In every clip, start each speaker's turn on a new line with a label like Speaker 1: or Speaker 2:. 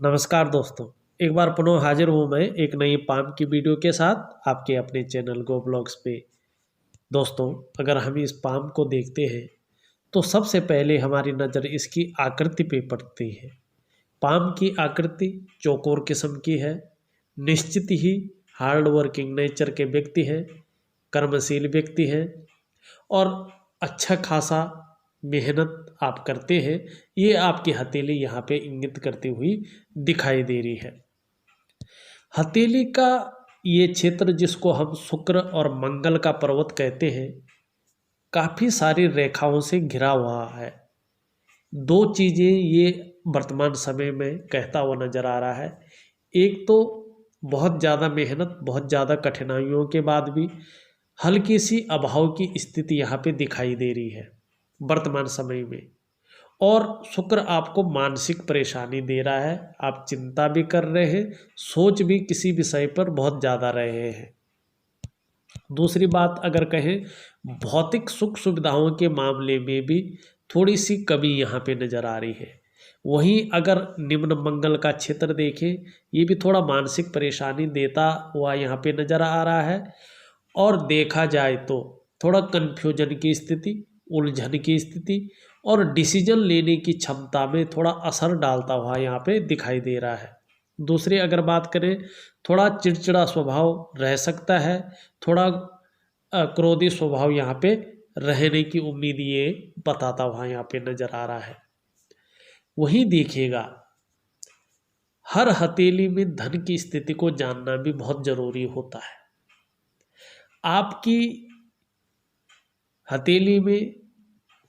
Speaker 1: नमस्कार दोस्तों, एक बार पुनः हाजिर हूँ मैं एक नई पाम की वीडियो के साथ आपके अपने चैनल गो ब्लॉग्स पे। दोस्तों, अगर हम इस पाम को देखते हैं तो सबसे पहले हमारी नज़र इसकी आकृति पे पड़ती है। पाम की आकृति चौकोर किस्म की है। निश्चित ही हार्ड वर्किंग नेचर के व्यक्ति हैं, कर्मशील व्यक्ति हैं और अच्छा खासा मेहनत आप करते हैं, ये आपकी हथेली यहाँ पे इंगित करती हुई दिखाई दे रही है। हथेली का ये क्षेत्र जिसको हम शुक्र और मंगल का पर्वत कहते हैं, काफ़ी सारी रेखाओं से घिरा हुआ है। दो चीज़ें ये वर्तमान समय में कहता हुआ नज़र आ रहा है। एक तो बहुत ज़्यादा मेहनत, बहुत ज़्यादा कठिनाइयों के बाद भी हल्की सी अभाव की स्थिति यहाँ पे दिखाई दे रही है वर्तमान समय में। और शुक्र आपको मानसिक परेशानी दे रहा है, आप चिंता भी कर रहे हैं, सोच भी किसी विषय पर बहुत ज़्यादा रहे हैं। दूसरी बात अगर कहें, भौतिक सुख सुविधाओं के मामले में भी थोड़ी सी कमी यहाँ पे नज़र आ रही है। वहीं अगर निम्न मंगल का क्षेत्र देखें, ये भी थोड़ा मानसिक परेशानी देता हुआ यहाँ पे नज़र आ रहा है। और देखा जाए तो थोड़ा कन्फ्यूजन की स्थिति, उलझन की स्थिति और डिसीजन लेने की क्षमता में थोड़ा असर डालता हुआ यहाँ पे दिखाई दे रहा है। दूसरी अगर बात करें, थोड़ा चिड़चिड़ा स्वभाव रह सकता है, थोड़ा क्रोधी स्वभाव यहाँ पे रहने की उम्मीद ये बताता हुआ यहाँ पे नज़र आ रहा है। वहीं देखिएगा, हर हथेली में धन की स्थिति को जानना भी बहुत ज़रूरी होता है। आपकी हथेली में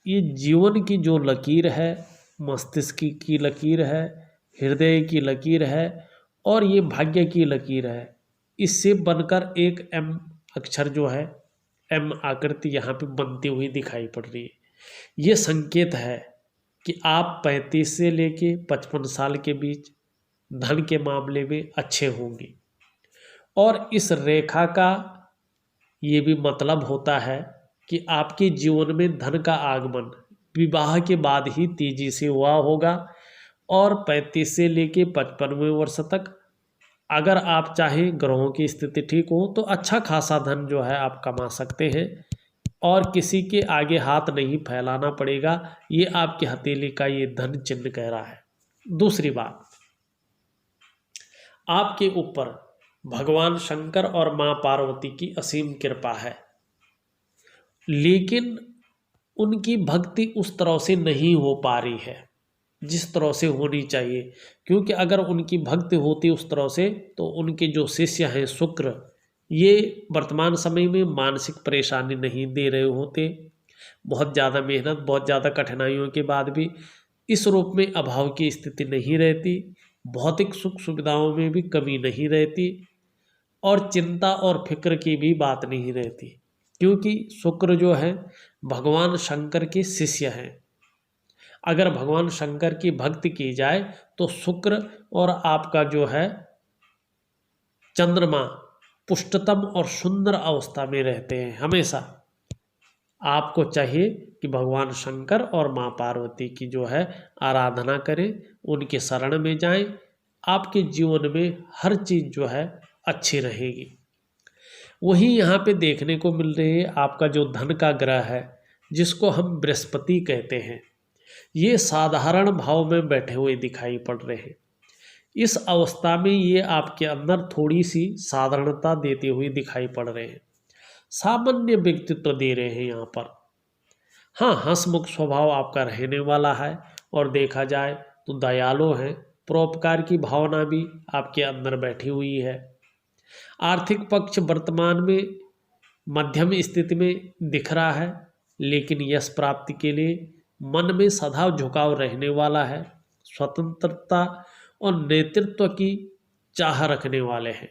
Speaker 1: ये जीवन की जो लकीर है, मस्तिष्क की लकीर है, हृदय की लकीर है और ये भाग्य की लकीर है। इससे बनकर एक एम अक्षर जो है, एम आकृति यहाँ पे बनती हुई दिखाई पड़ रही है। ये संकेत है कि आप 35 से लेके 55 साल के बीच धन के मामले में अच्छे होंगे। और इस रेखा का ये भी मतलब होता है कि आपके जीवन में धन का आगमन विवाह के बाद ही तेजी से हुआ होगा। और 35 से लेके 55वें वर्ष तक अगर आप चाहें, ग्रहों की स्थिति ठीक हो, तो अच्छा खासा धन जो है आप कमा सकते हैं और किसी के आगे हाथ नहीं फैलाना पड़ेगा। ये आपकी हथेली का ये धन चिन्ह कह रहा है। दूसरी बात, आपके ऊपर भगवान शंकर और माँ पार्वती की असीम कृपा है, लेकिन उनकी भक्ति उस तरह से नहीं हो पा रही है जिस तरह से होनी चाहिए। क्योंकि अगर उनकी भक्ति होती उस तरह से, तो उनके जो शिष्य हैं शुक्र, ये वर्तमान समय में मानसिक परेशानी नहीं दे रहे होते। बहुत ज़्यादा मेहनत, बहुत ज़्यादा कठिनाइयों के बाद भी इस रूप में अभाव की स्थिति नहीं रहती, भौतिक सुख सुविधाओं में भी कमी नहीं रहती और चिंता और फिक्र की भी बात नहीं रहती। क्योंकि शुक्र जो है भगवान शंकर के शिष्य हैं। अगर भगवान शंकर की भक्ति की जाए तो शुक्र और आपका जो है चंद्रमा पुष्टतम और सुंदर अवस्था में रहते हैं हमेशा। आपको चाहिए कि भगवान शंकर और माँ पार्वती की जो है आराधना करें, उनके शरण में जाएं। आपके जीवन में हर चीज़ जो है अच्छी रहेगी। वहीं यहाँ पे देखने को मिल रही है आपका जो धन का ग्रह है, जिसको हम बृहस्पति कहते हैं, ये साधारण भाव में बैठे हुए दिखाई पड़ रहे हैं। इस अवस्था में ये आपके अंदर थोड़ी सी साधारणता देते हुए दिखाई पड़ रहे हैं, सामान्य व्यक्तित्व दे रहे हैं यहाँ पर। हाँ, हंसमुख स्वभाव आपका रहने वाला है और देखा जाए तो दयालु हैं, परोपकार की भावना भी आपके अंदर बैठी हुई है। आर्थिक पक्ष वर्तमान में मध्यम स्थिति में दिख रहा है, लेकिन यश प्राप्ति के लिए मन में सदा झुकाव रहने वाला है। स्वतंत्रता और नेतृत्व की चाह रखने वाले हैं।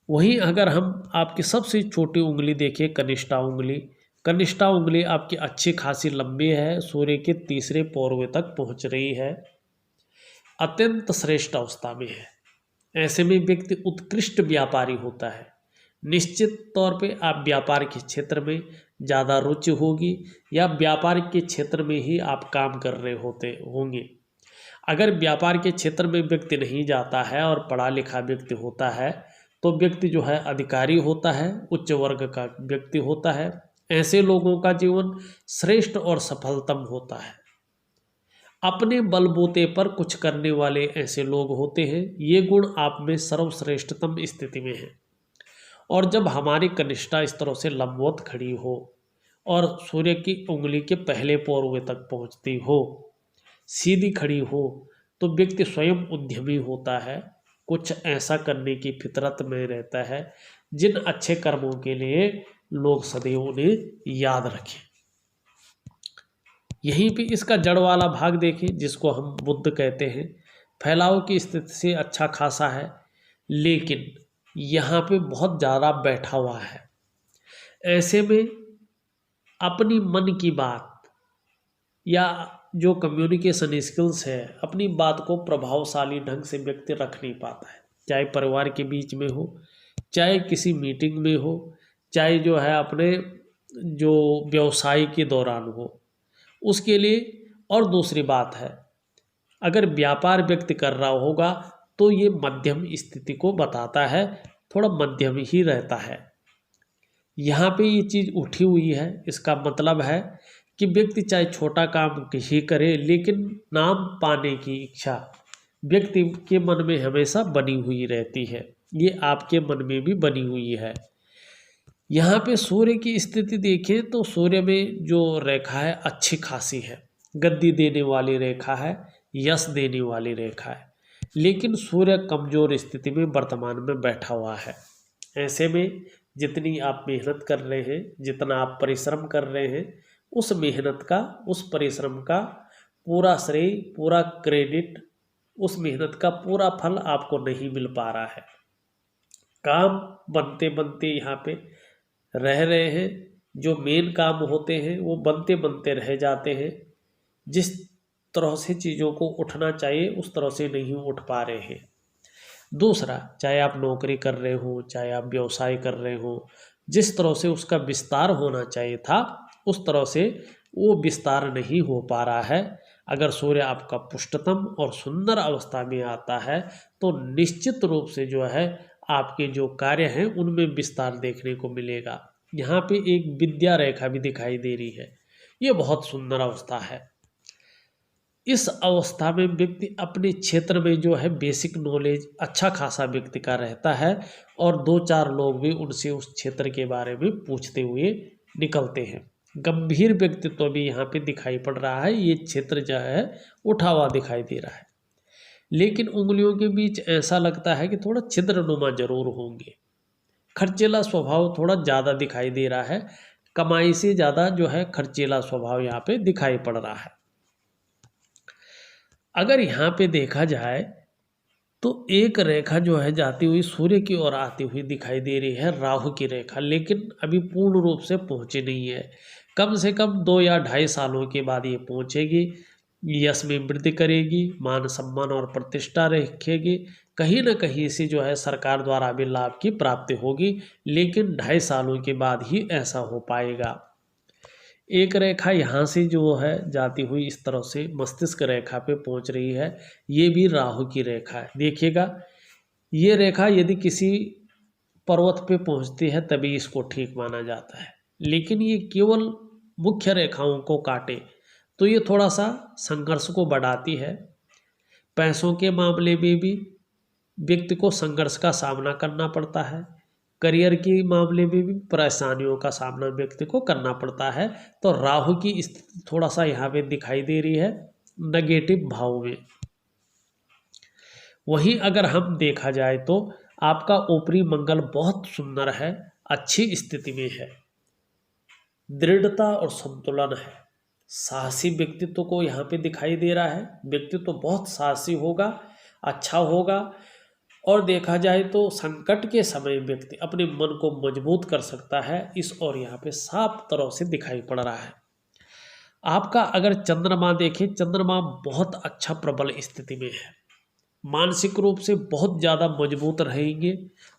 Speaker 1: वहीं अगर हम आपकी सबसे छोटी उंगली देखें, कनिष्ठा उंगली आपकी अच्छी खासी लंबी है, सूर्य के तीसरे पौरवे तक पहुंच रही है, अत्यंत श्रेष्ठ अवस्था में है। ऐसे में व्यक्ति उत्कृष्ट व्यापारी होता है। निश्चित तौर पे आप व्यापार के क्षेत्र में ज़्यादा रुचि होगी या व्यापार के क्षेत्र में ही आप काम कर रहे होंगे। अगर व्यापार के क्षेत्र में व्यक्ति नहीं जाता है और पढ़ा लिखा व्यक्ति होता है तो व्यक्ति जो है अधिकारी होता है, उच्च वर्ग का व्यक्ति होता है। ऐसे लोगों का जीवन श्रेष्ठ और सफलतम होता है। अपने बलबूते पर कुछ करने वाले ऐसे लोग होते हैं। ये गुण आप में सर्वश्रेष्ठतम स्थिति में है। और जब हमारी कनिष्ठा इस तरह से लंबवत खड़ी हो और सूर्य की उंगली के पहले पौरवे तक पहुंचती हो, सीधी खड़ी हो, तो व्यक्ति स्वयं उद्यमी होता है। कुछ ऐसा करने की फितरत में रहता है जिन अच्छे कर्मों के लिए लोग सदैव उन्हें याद रखें। यहीं पे इसका जड़ वाला भाग देखें जिसको हम बुद्ध कहते हैं। फैलाव की स्थिति से अच्छा खासा है, लेकिन यहाँ पे बहुत ज़्यादा बैठा हुआ है। ऐसे में अपनी मन की बात या जो कम्युनिकेशन स्किल्स है, अपनी बात को प्रभावशाली ढंग से व्यक्ति रख नहीं पाता है। चाहे परिवार के बीच में हो, चाहे किसी मीटिंग में हो, चाहे जो है अपने जो व्यवसाय के दौरान हो, उसके लिए। और दूसरी बात है, अगर व्यापार व्यक्ति कर रहा होगा तो ये मध्यम स्थिति को बताता है, थोड़ा मध्यम ही रहता है। यहाँ पे ये चीज़ उठी हुई है। इसका मतलब है कि व्यक्ति चाहे छोटा काम ही करे, लेकिन नाम पाने की इच्छा व्यक्ति के मन में हमेशा बनी हुई रहती है। ये आपके मन में भी बनी हुई है। यहाँ पे सूर्य की स्थिति देखें तो सूर्य में जो रेखा है अच्छी खासी है, गद्दी देने वाली रेखा है, यश देने वाली रेखा है। लेकिन सूर्य कमजोर स्थिति में वर्तमान में बैठा हुआ है। ऐसे में जितनी आप मेहनत कर रहे हैं, जितना आप परिश्रम कर रहे हैं, उस मेहनत का, उस परिश्रम का पूरा श्रेय, पूरा क्रेडिट, उस मेहनत का पूरा फल आपको नहीं मिल पा रहा है। काम बनते बनते यहाँ पे रह रहे हैं। जो मेन काम होते हैं वो बनते बनते रह जाते हैं। जिस तरह से चीज़ों को उठना चाहिए उस तरह से नहीं उठ पा रहे हैं। दूसरा, चाहे आप नौकरी कर रहे हो, चाहे आप व्यवसाय कर रहे हो, जिस तरह से उसका विस्तार होना चाहिए था उस तरह से वो विस्तार नहीं हो पा रहा है। अगर सूर्य आपका पुष्टतम और सुंदर अवस्था में आता है तो निश्चित रूप से जो है आपके जो कार्य हैं उनमें विस्तार देखने को मिलेगा। यहाँ पे एक विद्या रेखा भी दिखाई दे रही है। ये बहुत सुंदर अवस्था है। इस अवस्था में व्यक्ति अपने क्षेत्र में जो है बेसिक नॉलेज अच्छा खासा व्यक्ति का रहता है और दो चार लोग भी उनसे उस क्षेत्र के बारे में पूछते हुए निकलते हैं। गंभीर व्यक्तित्व भी यहाँ पे दिखाई पड़ रहा है। ये क्षेत्र जो है उठा हुआ दिखाई दे रहा है, लेकिन उंगलियों के बीच ऐसा लगता है कि थोड़ा छिद्रनुमा जरूर होंगे। खर्चीला स्वभाव थोड़ा ज़्यादा दिखाई दे रहा है। कमाई से ज़्यादा जो है खर्चीला स्वभाव यहाँ पे दिखाई पड़ रहा है। अगर यहाँ पे देखा जाए तो एक रेखा जो है जाती हुई सूर्य की ओर आती हुई दिखाई दे रही है, राहु की रेखा, लेकिन अभी पूर्ण रूप से पहुँची नहीं है। कम से कम 2 या 2.5 सालों के बाद ये पहुँचेगी, यश में वृद्धि करेगी, मान सम्मान और प्रतिष्ठा रखेगी। कहीं ना कहीं से जो है सरकार द्वारा भी लाभ की प्राप्ति होगी, लेकिन 2.5 सालों के बाद ही ऐसा हो पाएगा। एक रेखा यहाँ से जो है जाती हुई इस तरह से मस्तिष्क रेखा पे पहुँच रही है। ये भी राहु की रेखा है। देखिएगा, ये रेखा यदि किसी पर्वत पे पहुँचती है तभी इसको ठीक माना जाता है, लेकिन ये केवल मुख्य रेखाओं को काटे तो ये थोड़ा सा संघर्ष को बढ़ाती है। पैसों के मामले में भी व्यक्ति को संघर्ष का सामना करना पड़ता है। करियर के मामले में भी परेशानियों का सामना व्यक्ति को करना पड़ता है। तो राहु की स्थिति थोड़ा सा यहाँ पे दिखाई दे रही है नेगेटिव भाव में। वहीं अगर हम देखा जाए तो आपका ऊपरी मंगल बहुत सुंदर है, अच्छी स्थिति में है, दृढ़ता और संतुलन है। साहसी व्यक्तित्व को यहाँ पे दिखाई दे रहा है। व्यक्तित्व बहुत साहसी होगा, अच्छा होगा। और देखा जाए तो संकट के समय व्यक्ति अपने मन को मजबूत कर सकता है। इस और यहाँ पे साफ तरह से दिखाई पड़ रहा है। आपका अगर चंद्रमा देखें, चंद्रमा बहुत अच्छा प्रबल स्थिति में है। मानसिक रूप से बहुत ज़्यादा मजबूत रहेंगे।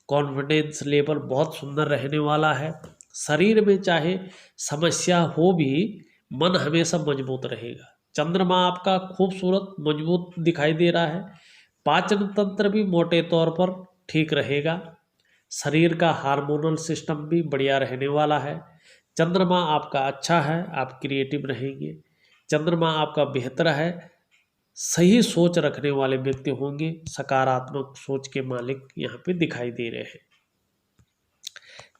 Speaker 1: कॉन्फिडेंस लेवल बहुत सुंदर रहने वाला है। शरीर में चाहे समस्या हो भी मन हमेशा मजबूत रहेगा। चंद्रमा आपका खूबसूरत मजबूत दिखाई दे रहा है। पाचन तंत्र भी मोटे तौर पर ठीक रहेगा। शरीर का हार्मोनल सिस्टम भी बढ़िया रहने वाला है। चंद्रमा आपका अच्छा है, आप क्रिएटिव रहेंगे। चंद्रमा आपका बेहतर है, सही सोच रखने वाले व्यक्ति होंगे, सकारात्मक सोच के मालिक यहाँ पे दिखाई दे रहे हैं।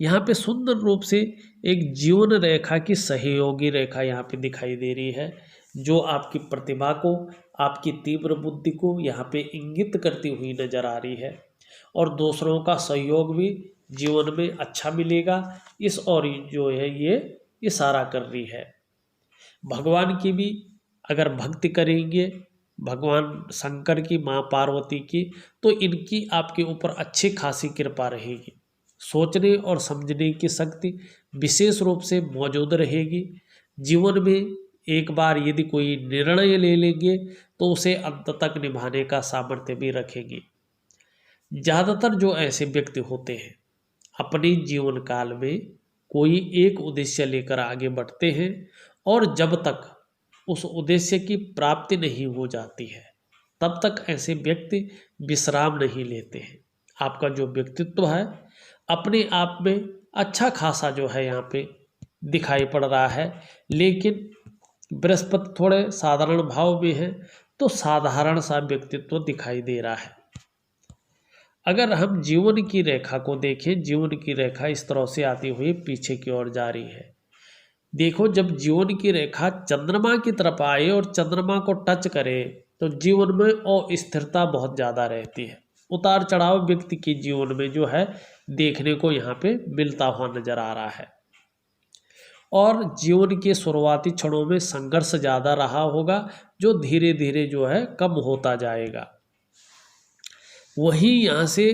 Speaker 1: यहाँ पे सुंदर रूप से एक जीवन रेखा की सहयोगी रेखा यहाँ पे दिखाई दे रही है, जो आपकी प्रतिभा को, आपकी तीव्र बुद्धि को यहाँ पे इंगित करती हुई नजर आ रही है। और दूसरों का सहयोग भी जीवन में अच्छा मिलेगा, इस और जो है ये इशारा कर रही है। भगवान की भी अगर भक्ति करेंगे, भगवान शंकर की, माँ पार्वती की, तो इनकी आपके ऊपर अच्छी खासी कृपा रहेगी। सोचने और समझने की शक्ति विशेष रूप से मौजूद रहेगी। जीवन में एक बार यदि कोई निर्णय ले लेंगे तो उसे अंत तक निभाने का सामर्थ्य भी रखेंगे। ज़्यादातर जो ऐसे व्यक्ति होते हैं अपने जीवन काल में कोई एक उद्देश्य लेकर आगे बढ़ते हैं, और जब तक उस उद्देश्य की प्राप्ति नहीं हो जाती है तब तक ऐसे व्यक्ति विश्राम नहीं लेते हैं। आपका जो व्यक्तित्व है अपने आप में अच्छा खासा जो है यहाँ पे दिखाई पड़ रहा है, लेकिन बृहस्पति थोड़े साधारण भाव में है तो साधारण सा व्यक्तित्व दिखाई दे रहा है। अगर हम जीवन की रेखा को देखें, जीवन की रेखा इस तरह से आती हुई पीछे की ओर जा रही है। देखो, जब जीवन की रेखा चंद्रमा की तरफ आए और चंद्रमा को टच करे तो जीवन में अस्थिरता बहुत ज़्यादा रहती है। उतार चढ़ाव व्यक्ति के जीवन में जो है देखने को यहाँ पे मिलता हुआ नजर आ रहा है, और जीवन के शुरुआती क्षणों में संघर्ष ज़्यादा रहा होगा, जो धीरे धीरे जो है कम होता जाएगा। वहीं यहाँ से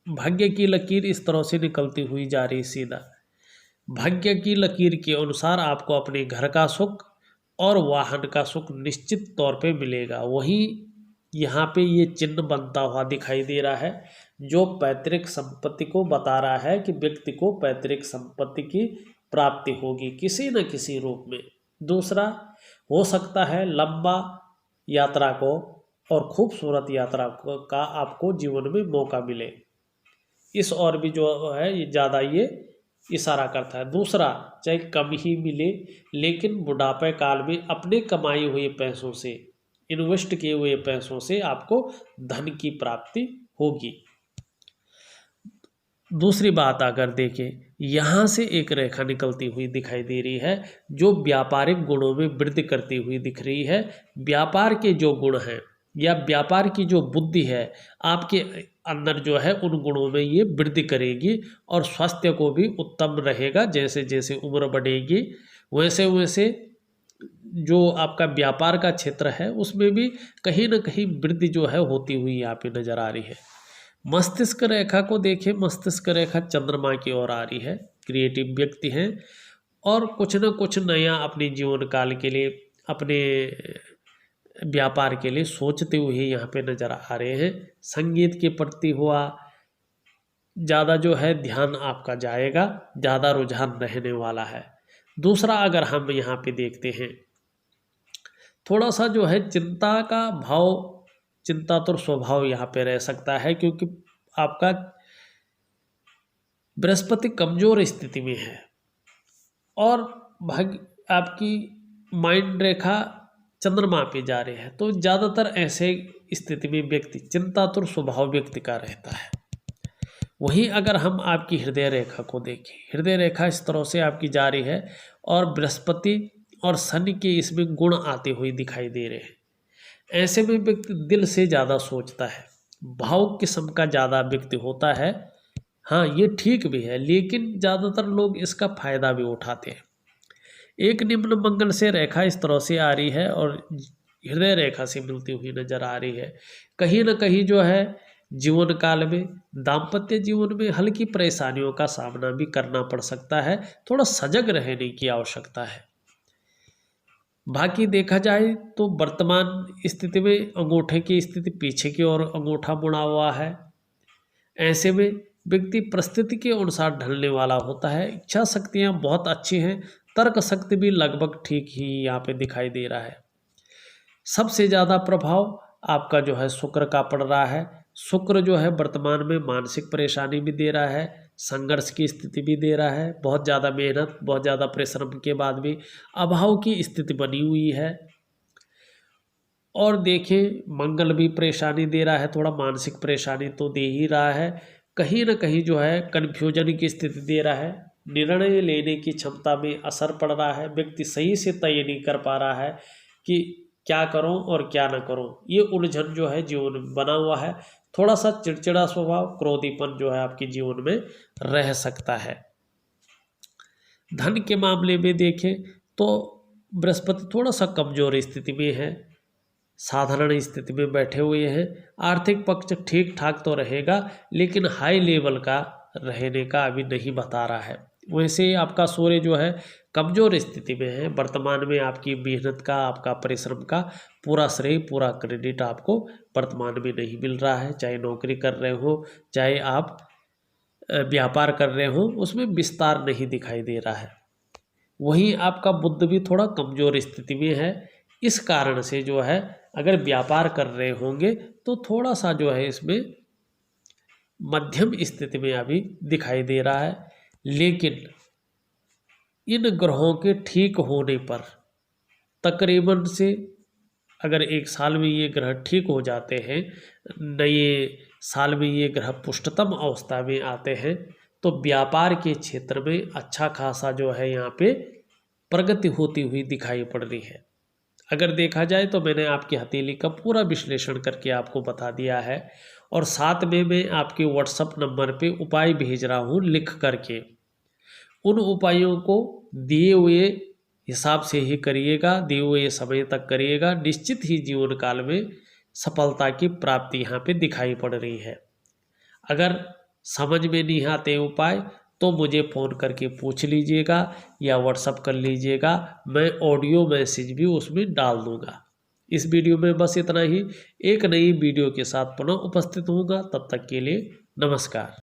Speaker 1: भाग्य की लकीर इस तरह से निकलती हुई जा रही सीधा। भाग्य की लकीर के अनुसार आपको अपने घर का सुख और वाहन का सुख निश्चित तौर पे मिलेगा। वहीं यहाँ पे ये चिन्ह बनता हुआ दिखाई दे रहा है, जो पैतृक संपत्ति को बता रहा है कि व्यक्ति को पैतृक संपत्ति की प्राप्ति होगी किसी न किसी रूप में। दूसरा, हो सकता है लंबा यात्रा को और खूबसूरत यात्रा का आपको जीवन में मौका मिले, इस और भी जो है ये ज़्यादा ये इशारा करता है। दूसरा, चाहे कम ही मिले लेकिन बुढ़ापे काल में अपने कमाए हुए पैसों से, इन्वेस्ट किए हुए पैसों से आपको धन की प्राप्ति होगी। दूसरी बात अगर देखें, यहाँ से एक रेखा निकलती हुई दिखाई दे रही है जो व्यापारिक गुणों में वृद्धि करती हुई दिख रही है। व्यापार के जो गुण हैं या व्यापार की जो बुद्धि है आपके अंदर जो है उन गुणों में ये वृद्धि करेगी, और स्वास्थ्य को भी उत्तम रहेगा। जैसे जैसे उम्र बढ़ेगी वैसे वैसे जो आपका व्यापार का क्षेत्र है उसमें भी कहीं ना कहीं वृद्धि जो है होती हुई यहाँ पे नजर आ रही है। मस्तिष्क रेखा को देखें, मस्तिष्क रेखा चंद्रमा की ओर आ रही है। क्रिएटिव व्यक्ति हैं और कुछ न कुछ नया अपने जीवन काल के लिए, अपने व्यापार के लिए सोचते हुए यहाँ पे नजर आ रहे हैं। संगीत के प्रति हुआ ज़्यादा जो है ध्यान आपका जाएगा, ज़्यादा रुझान रहने वाला है। दूसरा, अगर हम यहाँ पे देखते हैं थोड़ा सा जो है चिंता का भाव, चिंतातुर स्वभाव यहाँ पे रह सकता है, क्योंकि आपका बृहस्पति कमजोर स्थिति में है और आपकी माइंड रेखा चंद्रमा पे जा रही है, तो ज़्यादातर ऐसे स्थिति में व्यक्ति चिंतातुर स्वभाव व्यक्ति का रहता है। वहीं अगर हम आपकी हृदय रेखा को देखें, हृदय रेखा इस तरह से आपकी जा रही है और बृहस्पति और शनि के इसमें गुण आते हुए दिखाई दे रहे हैं। ऐसे में व्यक्ति दिल से ज़्यादा सोचता है, भावुक किस्म का ज़्यादा व्यक्ति होता है। हाँ, ये ठीक भी है, लेकिन ज़्यादातर लोग इसका फायदा भी उठाते हैं। एक निम्न मंगल से रेखा इस तरह से आ रही है और हृदय रेखा से मिलती हुई नजर आ रही है। कहीं ना कहीं जो है जीवन काल में, दाम्पत्य जीवन में हल्की परेशानियों का सामना भी करना पड़ सकता है। थोड़ा सजग रहने की आवश्यकता है। बाकी देखा जाए तो वर्तमान स्थिति में अंगूठे की स्थिति पीछे की ओर अंगूठा मुड़ा हुआ है। ऐसे में व्यक्ति परिस्थिति के अनुसार ढलने वाला होता है। इच्छा शक्तियाँ बहुत अच्छी हैं, तर्क शक्ति भी लगभग ठीक ही यहाँ पे दिखाई दे रहा है। सबसे ज़्यादा प्रभाव आपका जो है शुक्र का पड़ रहा है। शुक्र जो है वर्तमान में मानसिक परेशानी भी दे रहा है, संघर्ष की स्थिति भी दे रहा है, बहुत ज़्यादा मेहनत, बहुत ज़्यादा परिश्रम के बाद भी अभाव की स्थिति बनी हुई है। और देखें मंगल भी परेशानी दे रहा है, थोड़ा मानसिक परेशानी तो दे ही रहा है, कहीं ना कहीं जो है कन्फ्यूजन की स्थिति दे रहा है, निर्णय लेने की क्षमता में असर पड़ रहा है, व्यक्ति सही से तय नहीं कर पा रहा है कि क्या करूं और क्या ना करूं, ये उलझन जो है जीवन में बना हुआ है। थोड़ा सा चिड़चिड़ा स्वभाव, क्रोधीपन जो है आपके जीवन में रह सकता है। धन के मामले में देखें तो बृहस्पति थोड़ा सा कमजोर स्थिति में है, साधारण स्थिति में बैठे हुए हैं। आर्थिक पक्ष ठीक ठाक तो रहेगा, लेकिन हाई लेवल का रहने का अभी नहीं बता रहा है। वैसे आपका सूर्य जो है कमजोर स्थिति में है। वर्तमान में आपकी मेहनत का, आपका परिश्रम का पूरा श्रेय, पूरा क्रेडिट आपको वर्तमान में नहीं मिल रहा है। चाहे नौकरी कर रहे हो, चाहे आप व्यापार कर रहे हो, उसमें विस्तार नहीं दिखाई दे रहा है। वहीं आपका बुध भी थोड़ा कमजोर स्थिति में है। इस कारण से जो है अगर व्यापार कर रहे होंगे तो थोड़ा सा जो है इसमें मध्यम स्थिति में अभी दिखाई दे रहा है। लेकिन इन ग्रहों के ठीक होने पर तकरीबन से अगर एक साल में ये ग्रह ठीक हो जाते हैं, नए साल में ये ग्रह पुष्टतम अवस्था में आते हैं, तो व्यापार के क्षेत्र में अच्छा खासा जो है यहाँ पे प्रगति होती हुई दिखाई पड़ रही है। अगर देखा जाए तो मैंने आपकी हथेली का पूरा विश्लेषण करके आपको बता दिया है, और साथ में मैं आपके व्हाट्सएप नंबर पे उपाय भेज रहा हूँ लिख करके। उन उपायों को दिए हुए हिसाब से ही करिएगा, दिए हुए समय तक करिएगा, निश्चित ही जीवन काल में सफलता की प्राप्ति यहाँ पे दिखाई पड़ रही है। अगर समझ में नहीं आते उपाय तो मुझे फ़ोन करके पूछ लीजिएगा या व्हाट्सअप कर लीजिएगा, मैं ऑडियो मैसेज भी उसमें डाल दूँगा। इस वीडियो में बस इतना ही। एक नई वीडियो के साथ पुनः उपस्थित होऊंगा, तब तक के लिए नमस्कार।